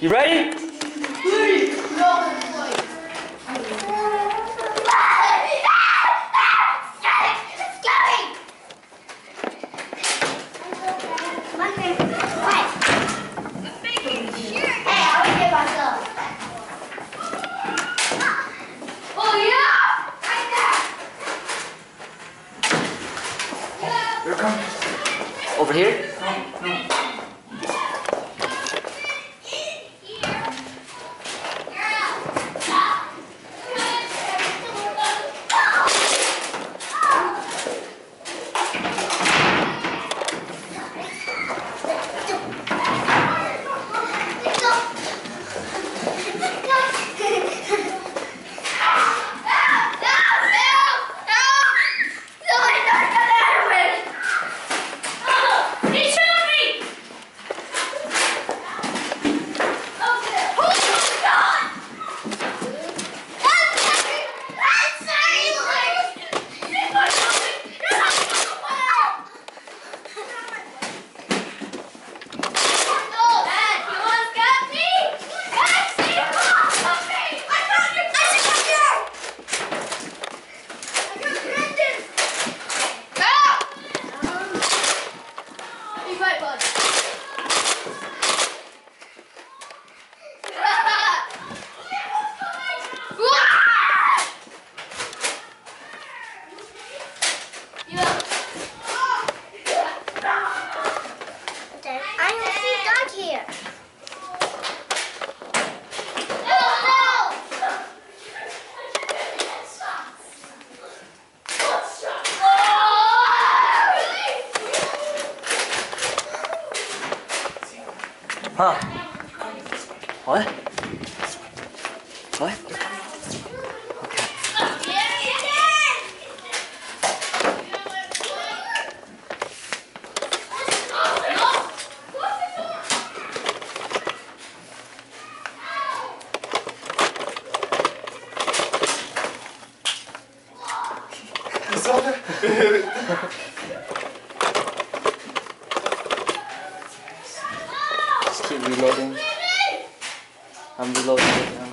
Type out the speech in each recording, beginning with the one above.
You ready? Over here? Huh? What? What? Just keep reloading. I'm reloading right now.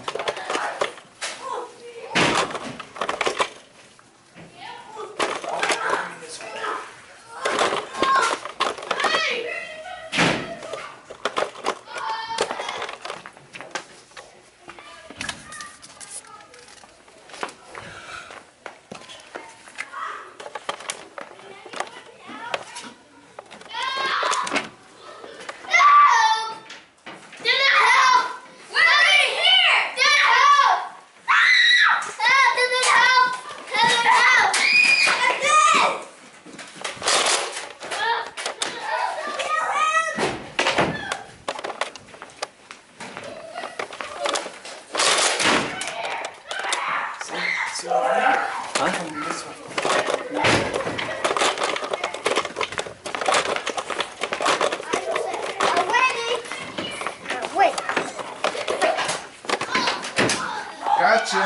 Gotcha.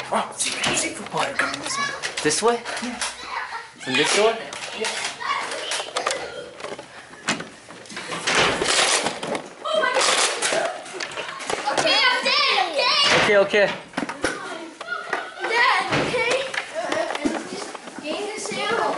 Oh, seafood water coming this way. This way? Yeah. From this door? Yeah. Oh my God. Okay, I'm dead, okay? Okay. Dad, okay? Just gain this ammo.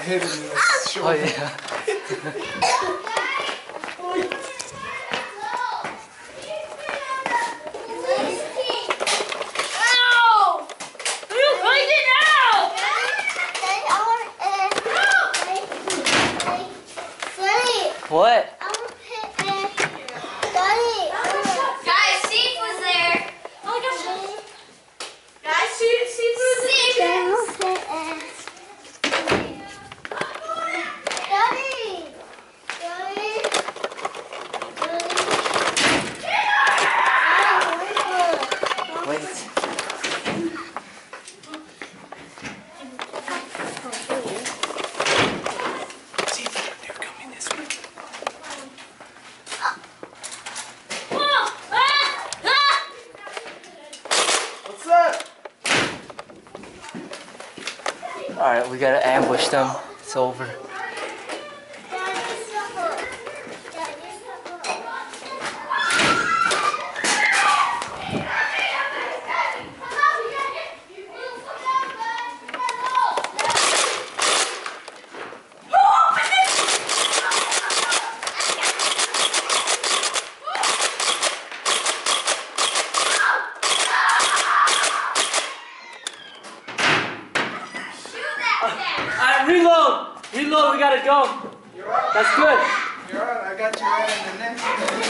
head in his Oh shoulder. yeah. Ow! You crazy now! What? Guys, Steve was there. Oh my gosh. Guys, Steve was there. Wait. See, they're coming this way. What's that? Alright, we gotta ambush them. It's over. Alright, reload! Reload, we gotta go. You're right. That's good. You're right. I got you right in the neck.